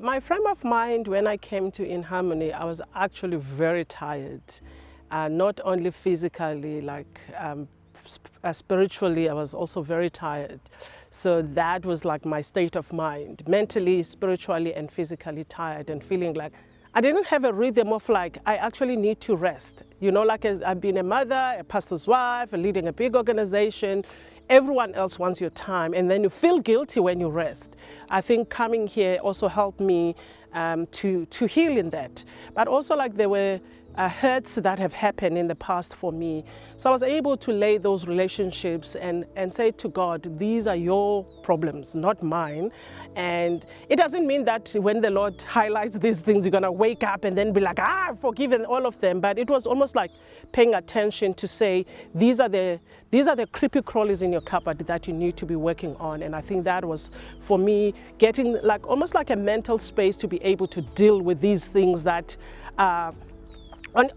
My frame of mind when I came to In Harmonie, I was actually very tired, not only physically, like spiritually, I was also very tired. So that was like my state of mind, mentally, spiritually, and physically tired, and feeling like I didn't have a rhythm of like, I actually need to rest. You know, like as I've been a mother, a pastor's wife, leading a big organization, everyone else wants your time, and then you feel guilty when you rest. I think coming here also helped me to heal in that. But also like there were hurts that have happened in the past for me. So I was able to lay those relationships and say to God, these are your problems, not mine. And it doesn't mean that when the Lord highlights these things, you're gonna wake up and then be like, I've forgiven all of them. But it was almost like paying attention to say, these are the creepy crawlies in your cupboard that you need to be working on. And I think that was, for me, getting like almost like a mental space to be able to deal with these things that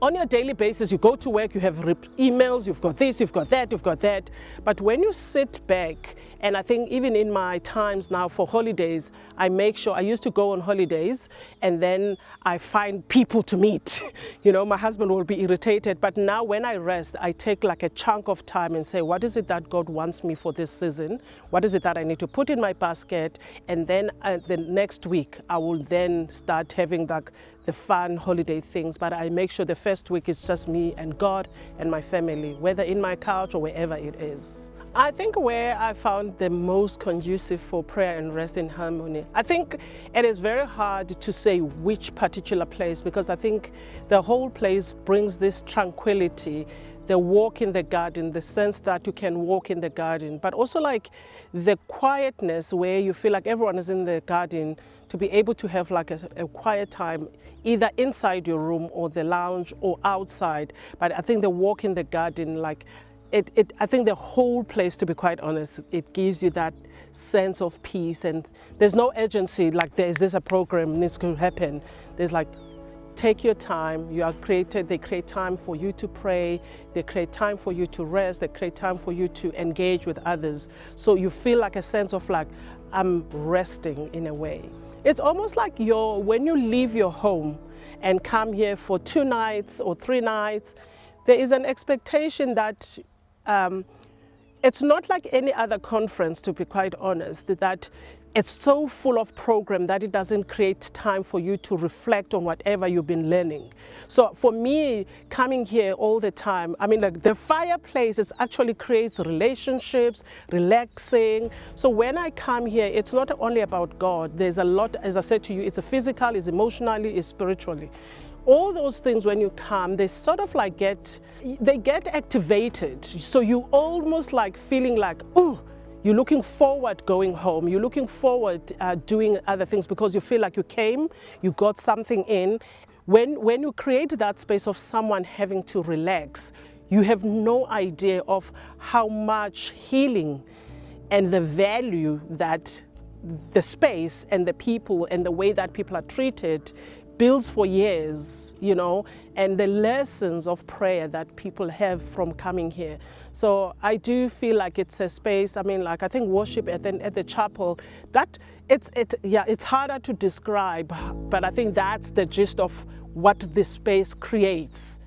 on your daily basis. You go to work, you have emails, you've got this, you've got that, you've got that. But when you sit back, and I think even in my times now for holidays, I make sure, I used to go on holidays and then I find people to meet. You know, my husband will be irritated, but now when I rest, I take like a chunk of time and say, what is it that God wants me for this season? What is it that I need to put in my basket? And then the next week, I will then start having like the fun holiday things, but I make sure the first week is just me and God and my family, whether in my couch or wherever it is. I think where I found the most conducive for prayer and rest in Harmonie, I think it is very hard to say which particular place, because I think the whole place brings this tranquility, the walk in the garden, the sense that you can walk in the garden, but also like the quietness where you feel like everyone is in the garden, to be able to have like a quiet time, either inside your room or the lounge or outside. But I think the walk in the garden, like I think the whole place, to be quite honest, it gives you that sense of peace, and there's no urgency, like there is this a program needs to happen. There's like, take your time. You are created, they create time for you to pray, they create time for you to rest, they create time for you to engage with others. So you feel like a sense of like, I'm resting in a way. It's almost like when you leave your home and come here for 2 nights or 3 nights, there is an expectation that it's not like any other conference, to be quite honest, that it's so full of program that it doesn't create time for you to reflect on whatever you've been learning. So for me, coming here all the time, I mean, like the fireplace actually creates relationships, relaxing. So when I come here, it's not only about God. There's a lot, as I said to you, it's a physical, it's emotionally, it's spiritually. All those things, when you come, they sort of like get activated. So you almost like feeling like, oh, you're looking forward going home. You're looking forward doing other things, because you feel like you came, you got something in. When you create that space of someone having to relax, you have no idea of how much healing and the value that the space and the people and the way that people are treated builds for years, you know, and the lessons of prayer that people have from coming here. So I do feel like it's a space, I mean, like I think worship at the chapel, that it's harder to describe, but I think that's the gist of what this space creates.